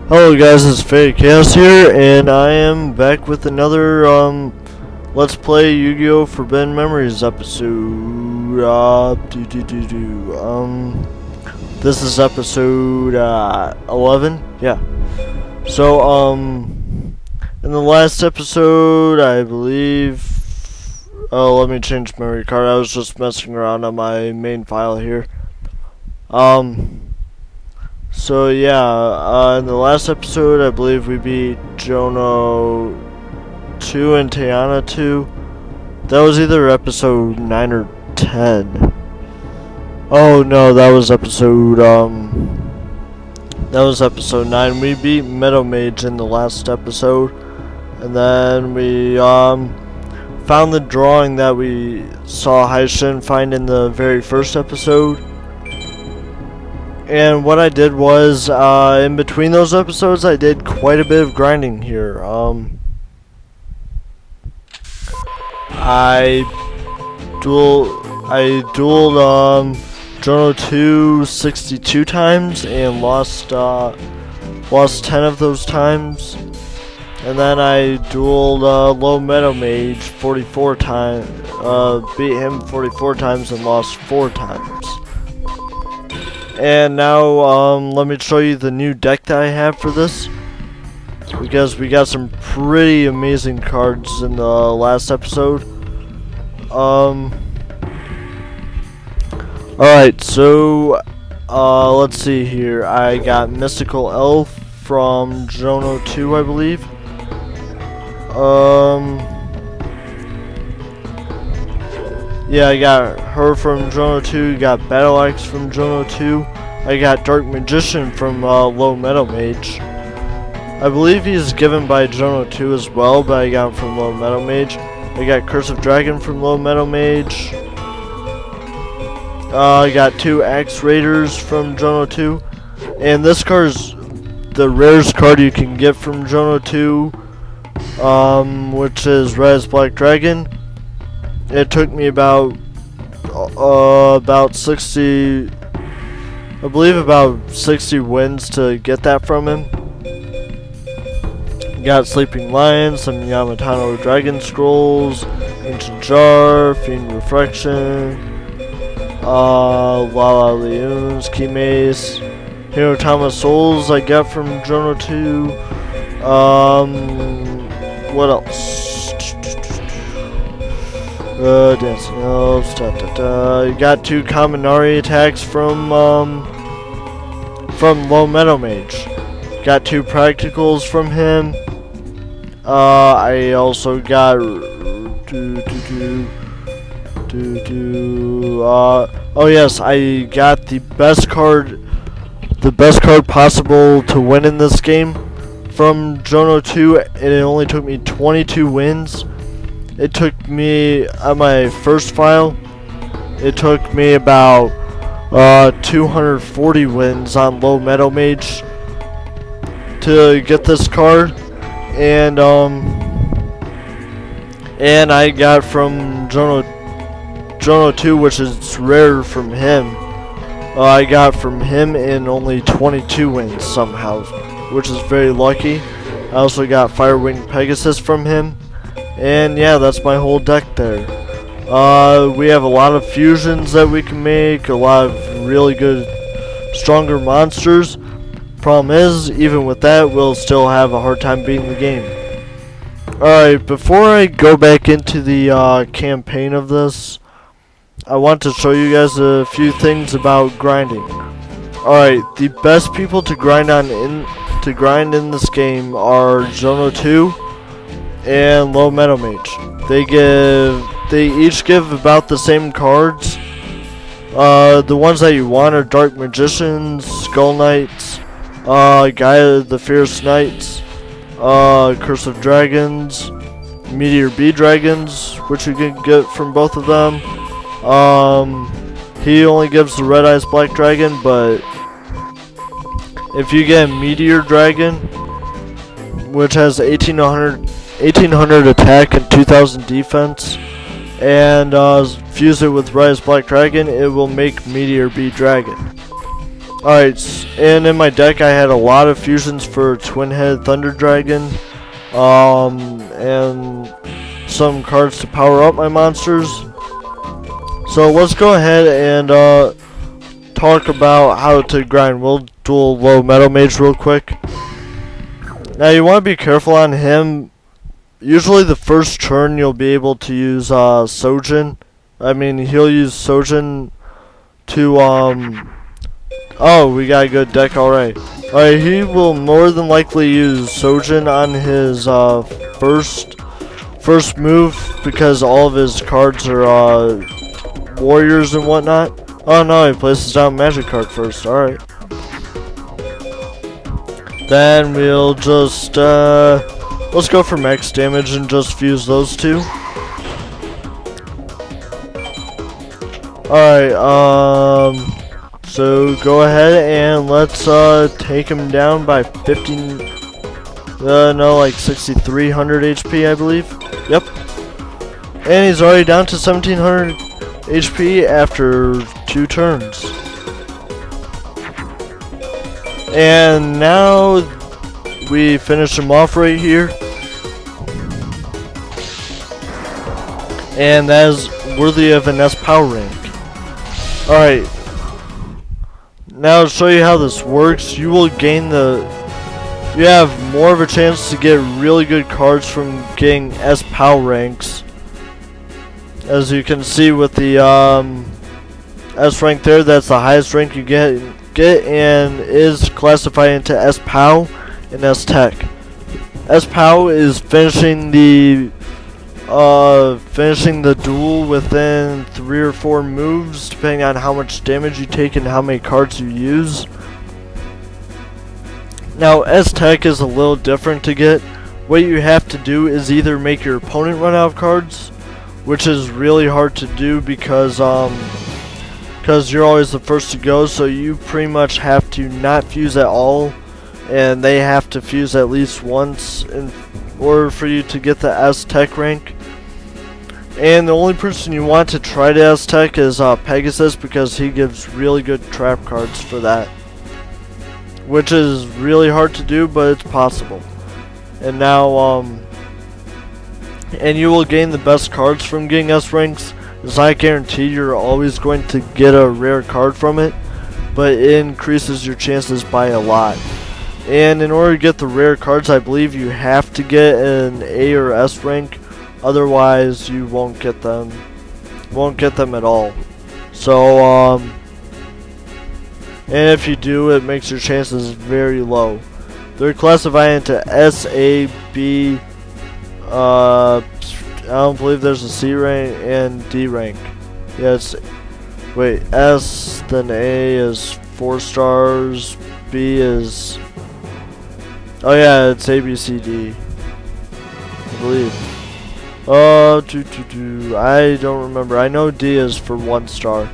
Hello guys, it's Fake Chaos here, and I am back with another Let's Play Yu-Gi-Oh! Forbidden Memories episode. This is episode 11. Yeah. So in the last episode, I believe. Oh, let me change memory card. I was just messing around on my main file here. So yeah, in the last episode, I believe we beat Jono 2 and Tiana 2. That was either episode 9 or 10. Oh no, that was episode 9. We beat Meadow Mage in the last episode, and then we found the drawing that we saw Haishin find in the very first episode. And what I did was, in between those episodes, I did quite a bit of grinding here. I dueled Jono 2 62 times and lost 10 of those times. And then I dueled Low Meadow Mage 44 times, beat him 44 times and lost 4 times. And now, let me show you the new deck that I have for this, because we got some pretty amazing cards in the last episode. Alright, so, let's see here. I got Mystical Elf from Jono 2, I believe. Yeah, I got her from Jono 2, got Battle Axe from Jono 2, I got Dark Magician from Low Meadow Mage. I believe he's given by Jono 2 as well, but I got him from Low Meadow Mage. I got Curse of Dragon from Low Meadow Mage. I got 2 Axe Raiders from Jono 2. And this card is the rarest card you can get from Jono 2, which is Red as Black Dragon. It took me about 60, I believe about 60 wins to get that from him. Got Sleeping Lion, some Yamatano Dragon Scrolls, Ancient Jar, Fiend Reflection, Lala Leones, Key Mace, Hinotama Souls I got from Jono 2. What else? Dancing Elves, You got 2 Kaminari attacks from Low Meadow Mage. Got 2 practicals from him. I also got oh yes, I got the best card possible to win in this game from Jono 2, and it only took me 22 wins. It took me, on my first file, it took me about 240 wins on Low Meadow Mage to get this card, and I got from Jono 2, which is rare from him. I got from him in only 22 wins somehow, which is very lucky. I also got Firewing Pegasus from him. And yeah, that's my whole deck there. We have a lot of fusions that we can make, a lot of really good, stronger monsters. Problem is, even with that, we'll still have a hard time beating the game. Alright, before I go back into the campaign of this, I want to show you guys a few things about grinding. Alright, the best people to grind in this game are Jono 2 and Low Meadow Mage. They each give about the same cards. The ones that you want are Dark Magicians, Skull Knights, Gaia the Fierce Knights, Curse of Dragons, Meteor B Dragons, which you can get from both of them. He only gives the Red Eyes Black Dragon, but if you get Meteor Dragon, which has 1800 attack and 2000 defense, and fuse it with Rise Black Dragon, it will make Meteor B Dragon. Alright, and in my deck I had a lot of fusions for Twin-Headed Thunder Dragon, and some cards to power up my monsters. So let's go ahead and talk about how to grind. We'll duel low Metal Mage real quick. Now you want to be careful on him. Usually the first turn you'll be able to use Sojin. I mean, he'll use Sojin to oh, we got a good deck already. Alright, he will more than likely use Sojin on his first move because all of his cards are warriors and whatnot. Oh no, he places down magic card first. Alright. Then we'll just let's go for max damage and just fuse those two. Alright, so go ahead and let's take him down by 15, no, like 6,300 HP, I believe. Yep. And he's already down to 1,700 HP after 2 turns. And now we finish him off right here. And that is worthy of an S power rank. Alright. Now to show you how this works, you will gain you have more of a chance to get really good cards from getting S power ranks. As you can see with the S rank there, that's the highest rank you get and is classified into S POW and S Tech. S POW is finishing the duel within 3 or 4 moves, depending on how much damage you take and how many cards you use. Now S Tech is a little different to get. What you have to do is either make your opponent run out of cards, which is really hard to do because you're always the first to go, so you pretty much have to not fuse at all, and they have to fuse at least once in order for you to get the S Tech rank. And the only person you want to try to S Tech is Pegasus, because he gives really good trap cards for that, which is really hard to do, but it's possible. And now and you will gain the best cards from getting S ranks, as I guarantee you're always going to get a rare card from it, but it increases your chances by a lot. And in order to get the rare cards, I believe you have to get an A or S rank, otherwise you won't get them. Won't get them at all. So and if you do, it makes your chances very low. They're classified into S, A, B. I don't believe there's a C rank and D rank. Yes. Wait, S, then A is 4 stars. B is. Oh yeah, it's A, B, C, D. I believe. I don't remember. I know D is for 1 star.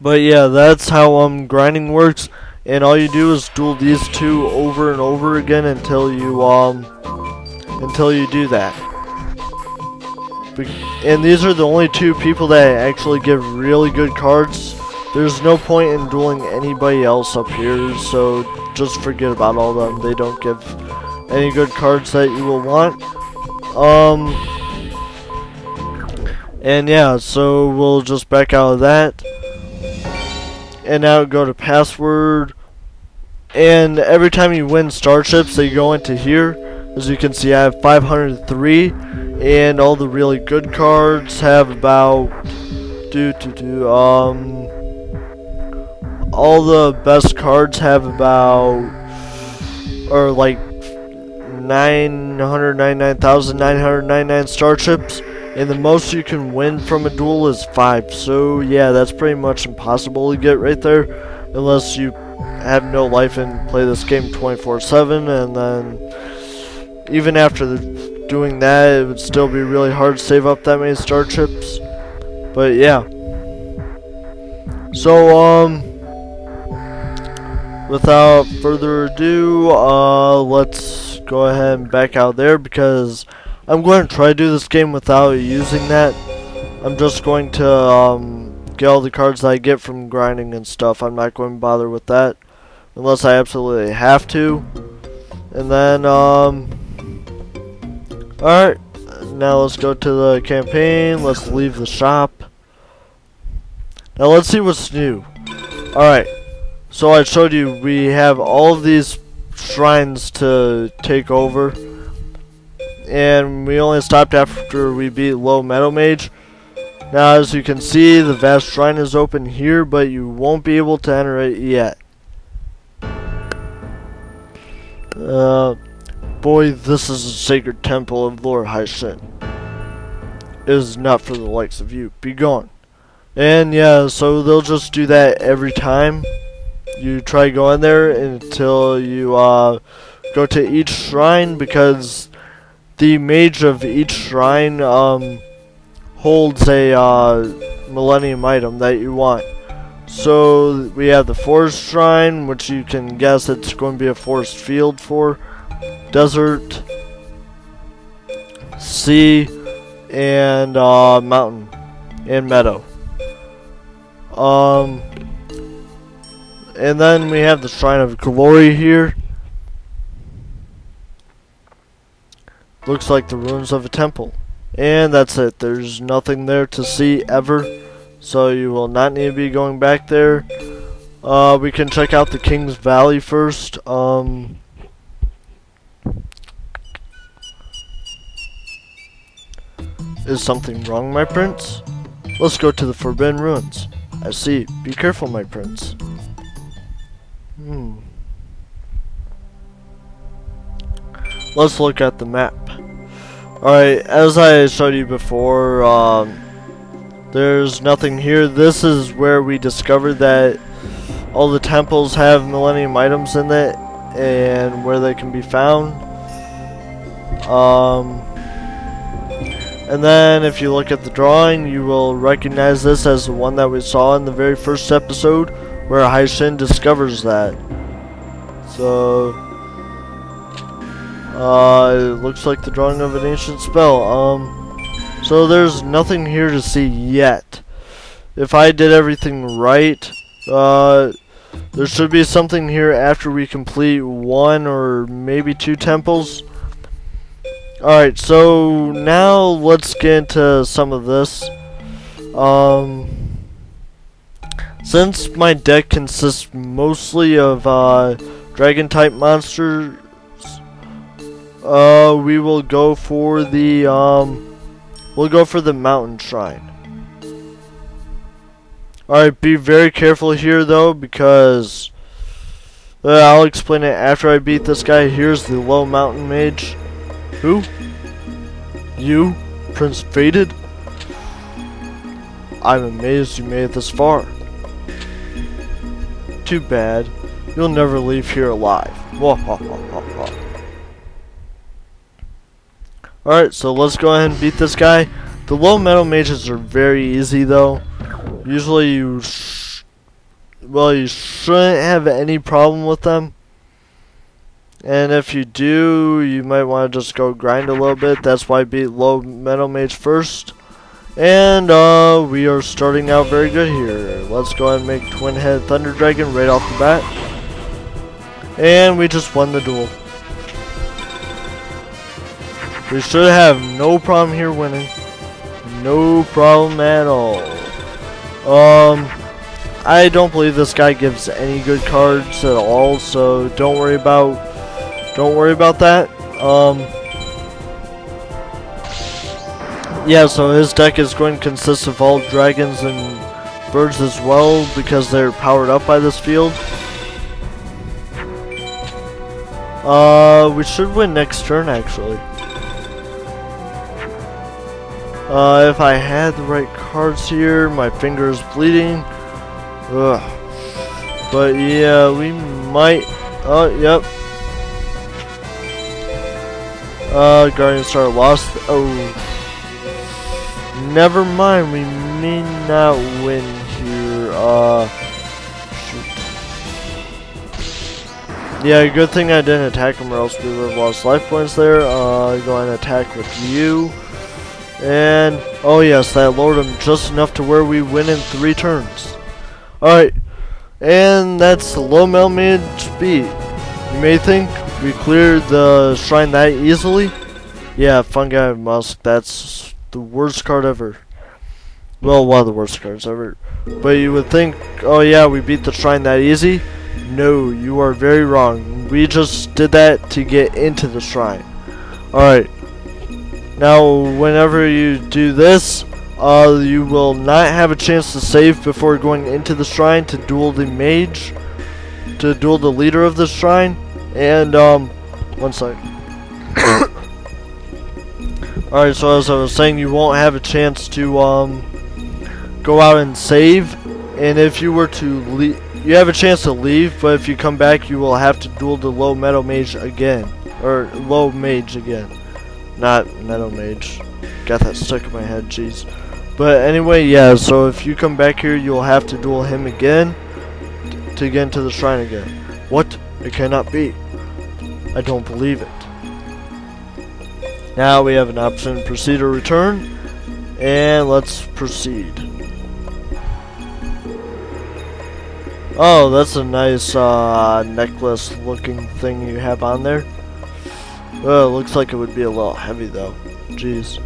But yeah, that's how grinding works. And all you do is duel these two over and over again until you do that. And these are the only 2 people that actually give really good cards. There's no point in dueling anybody else up here, so just forget about all of them. They don't give any good cards that you will want. And yeah, so we'll just back out of that. And now go to password. And every time you win starships, they go into here. As you can see, I have 503, and all the really good cards have about all the best cards have about, or like 999,999 starships, and the most you can win from a duel is 5. So yeah, that's pretty much impossible to get right there, unless you have no life and play this game 24/7, and then even after doing that, it would still be really hard to save up that many starships. But yeah. So without further ado, let's go ahead and back out there, because I'm going to try to do this game without using that. I'm just going to get all the cards that I get from grinding and stuff. I'm not going to bother with that unless I absolutely have to. And then, alright, now let's go to the campaign. Let's leave the shop. Now let's see what's new. Alright, so I showed you we have all of these shrines to take over. And we only stopped after we beat Low Metal Mage. Now as you can see, the vast shrine is open here, but you won't be able to enter it yet. Boy, this is a sacred temple of Lord High Shin. It is not for the likes of you. Be gone. And yeah, so they'll just do that every time you try going there until you go to each shrine, because the mage of each shrine holds a millenium item that you want. So we have the forest shrine, which you can guess it's going to be a forest field for, desert, sea, and mountain and meadow. And then we have the Shrine of Glory here. Looks like the ruins of a temple. And that's it. There's nothing there to see ever. So you will not need to be going back there. We can check out the King's Valley first. Is something wrong, my prince? Let's go to the Forbidden Ruins. I see. Be careful, my prince. Let's look at the map. Alright, as I showed you before, there's nothing here. This is where we discovered that all the temples have millenium items in it and where they can be found. And then if you look at the drawing, you will recognize this as the one that we saw in the very first episode where High Shin discovers that. So it looks like the drawing of an ancient spell. So there's nothing here to see yet. If I did everything right, there should be something here after we complete one or maybe two temples. Alright, so now let's get into some of this. Since my deck consists mostly of dragon type monsters, we will go for the mountain shrine. Alright, be very careful here though, because I'll explain it after I beat this guy. Here's the Low Mountain Mage. Who? You? Prince Faded? I'm amazed you made it this far. Too bad. You'll never leave here alive. Alright, so let's go ahead and beat this guy. The low metal mages are very easy though. Usually you shouldn't have any problem with them. And if you do, you might want to just go grind a little bit. That's why I beat Low Metal Mage first. And we are starting out very good here. Let's go ahead and make Twin Head Thunder Dragon right off the bat. And we just won the duel. We should have no problem here winning. No problem at all. I don't believe this guy gives any good cards at all, so don't worry about that. Yeah, so his deck is going to consist of all dragons and birds as well, because they're powered up by this field. We should win next turn actually. If I had the right cards here, my finger is bleeding. Ugh. But yeah, we might. Oh, yep. Guardian Star lost. Oh, never mind. We may not win here. Shoot. Yeah, good thing I didn't attack him, or else we would have lost life points there. Go and attack with you. And, oh yes, that lowered him just enough to where we win in 3 turns. Alright, and that's the low metal mage beat. You may think we cleared the shrine that easily. Yeah, Fungi Musk, that's the worst card ever. Well, one of the worst cards ever. But you would think, oh yeah, we beat the shrine that easy. No, you are very wrong. We just did that to get into the shrine. Alright. Now, whenever you do this, you will not have a chance to save before going into the shrine to duel the mage, to duel the leader of the shrine. And, one sec. Alright, so as I was saying, you won't have a chance to, go out and save. And if you were to leave, you have a chance to leave, but if you come back, you will have to duel the low metal mage again. Or, low mage again. Not metal mage. Got that stuck in my head, jeez. But anyway, yeah, so if you come back here, you'll have to duel him again to get into the shrine again. What? It cannot be. I don't believe it. Now we have an option, proceed or return. And let's proceed. Oh, that's a nice necklace looking thing you have on there. Well, it looks like it would be a little heavy though. Jeez.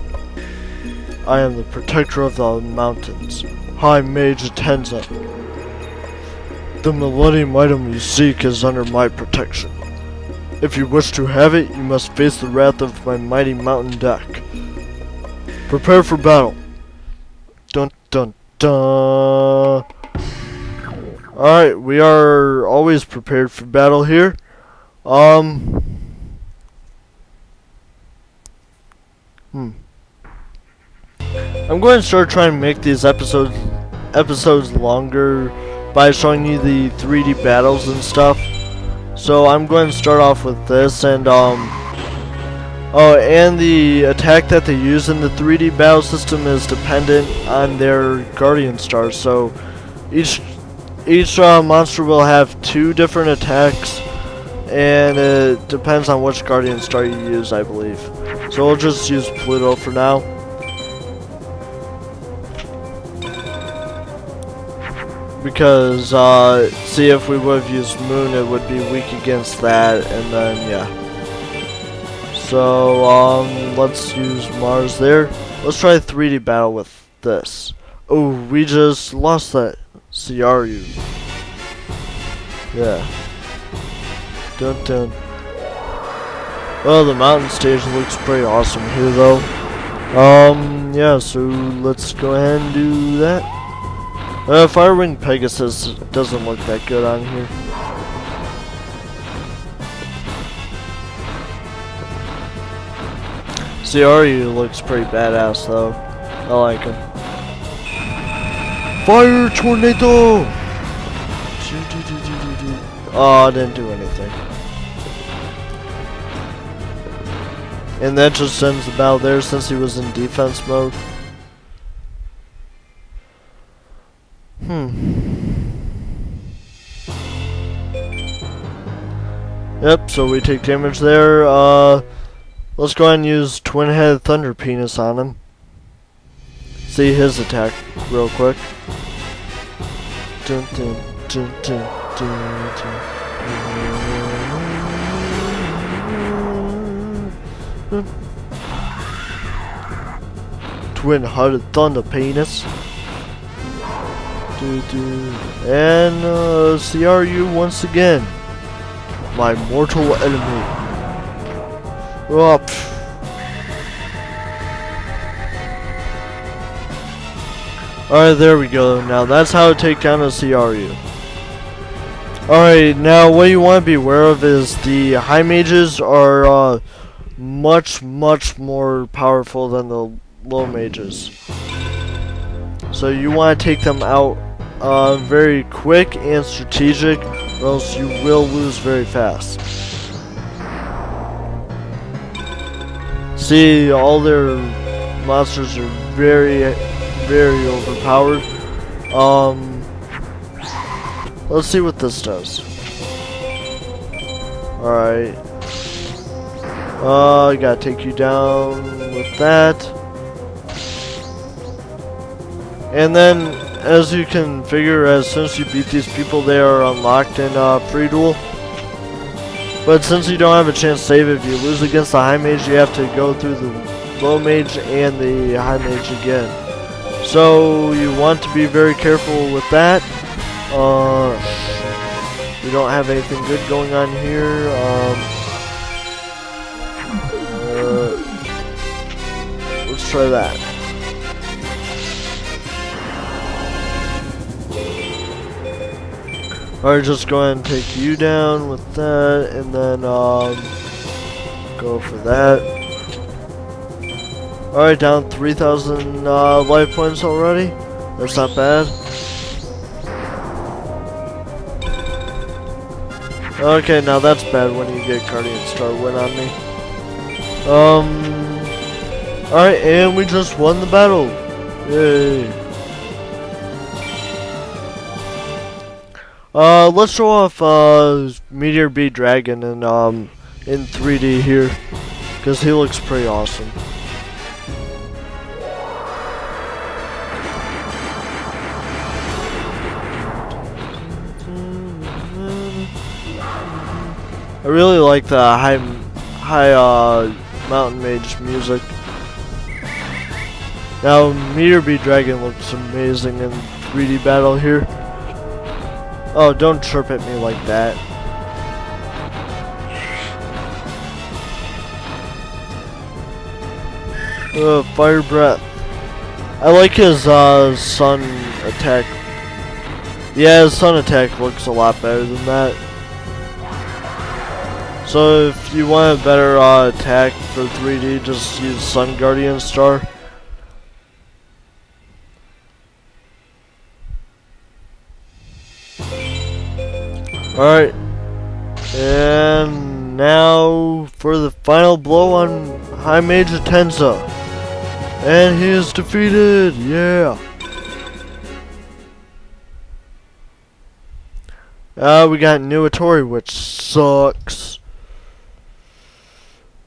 I am the protector of the mountains. High Mage Atenza. The millennium item you seek is under my protection. If you wish to have it, you must face the wrath of my mighty mountain deck. Prepare for battle. Dun dun dun. Alright, we are always prepared for battle here. I'm going to start trying to make these episodes longer by showing you the 3D battles and stuff. So I'm going to start off with this, and oh, and the attack that they use in the 3D battle system is dependent on their guardian stars. So each monster will have 2 different attacks, and it depends on which guardian star you use, I believe. So we'll just use Pluto for now. Because, see, if we would have used Moon, it would be weak against that, and then, yeah. So, let's use Mars there. Let's try a 3D battle with this. Oh, we just lost that CRU. Yeah. Dun dun. Well, the mountain stage looks pretty awesome here, though. Yeah, so let's go ahead and do that. Firewing Pegasus doesn't look that good on here. CRU looks pretty badass though. I like him. Fire Tornado! Oh, I didn't do anything. And that just ends the battle there since he was in defense mode. Yep, so we take damage there. Let's go ahead and use Twin-Headed Thunder Penis on him. See his attack real quick. Dun, dun, dun, dun, dun, dun. Twin-Headed Thunder Penis. And CRU once again. My mortal enemy. Up. Alright, there we go. Now that's how to take down a CRU. Alright, now what you want to be aware of is the high mages are much more powerful than the low mages. So you want to take them out very quick and strategic, or else you will lose very fast. See, all their monsters are very overpowered. Let's see what this does. Alright. I gotta take you down with that. And then, as you can figure, as soon as you beat these people, they are unlocked in free duel. But since you don't have a chance to save, if you lose against the high mage, you have to go through the low mage and the high mage again. So you want to be very careful with that. We don't have anything good going on here. Let's try that. Alright, just go ahead and take you down with that, and then go for that. Alright, down 3,000 life points already. That's not bad. Okay, now that's bad when you get Guardian Star win on me. Alright, and we just won the battle. Yay. Let's show off Meteor Bee Dragon in 3D here, because he looks pretty awesome. I really like the High Mountain Mage music. Now, Meteor Bee Dragon looks amazing in 3D battle here. Oh, don't chirp at me like that. Fire Breath. I like his sun attack. Yeah, his sun attack looks a lot better than that. So if you want a better attack for 3D, just use Sun Guardian Star. Alright, and now for the final blow on High Mage Atenza. And he is defeated, yeah! We got Nuatori, which sucks.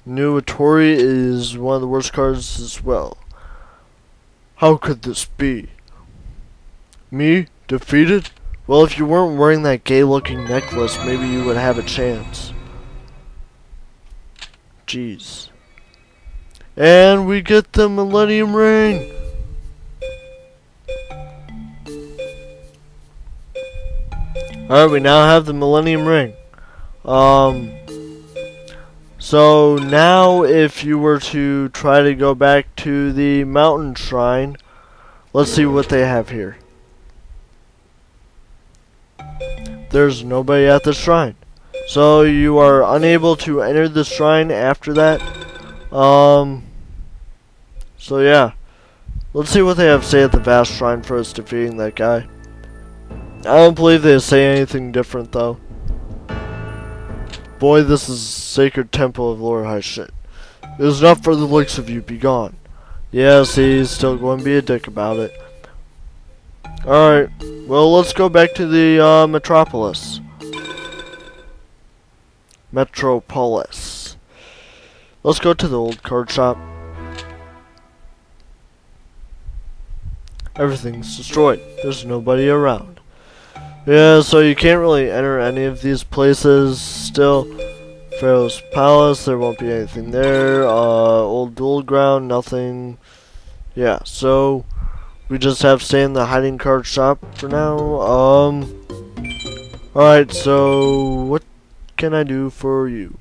Nuatori is one of the worst cards as well. How could this be? Me? Defeated? Well, if you weren't wearing that gay-looking necklace, maybe you would have a chance. Jeez. And we get the Millennium Ring! Alright, we now have the Millennium Ring. So now if you were to try to go back to the mountain shrine, let's see what they have here. There's nobody at the shrine. So you are unable to enter the shrine after that. So yeah. Let's see what they have to say at the vast shrine for us defeating that guy. I don't believe they say anything different though. Boy, this is sacred temple of Lord High shit. It is enough for the likes of you, be gone. Yeah, see, he's still going to be a dick about it. Alright, well, let's go back to the Metropolis. Let's go to the old card shop. Everything's destroyed. There's nobody around. Yeah, so you can't really enter any of these places still. Pharaoh's Palace, there won't be anything there. Old Duel Ground, nothing. Yeah, so we just have to stay in the hiding card shop for now. Alright, so what can I do for you?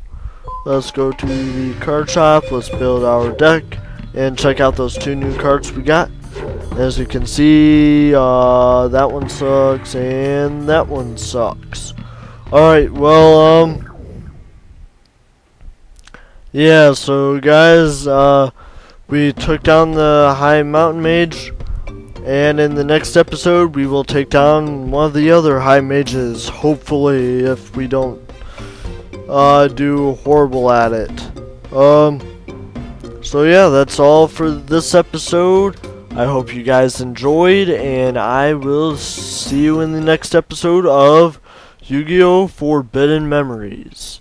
Let's go to the card shop, let's build our deck, and check out those two new cards we got. As you can see, that one sucks, and that one sucks. Alright, well, yeah, so guys, we took down the High Mountain Mage, and in the next episode, we will take down one of the other High Mages, hopefully, if we don't, do horrible at it. So yeah, that's all for this episode. I hope you guys enjoyed, and I will see you in the next episode of Yu-Gi-Oh! Forbidden Memories.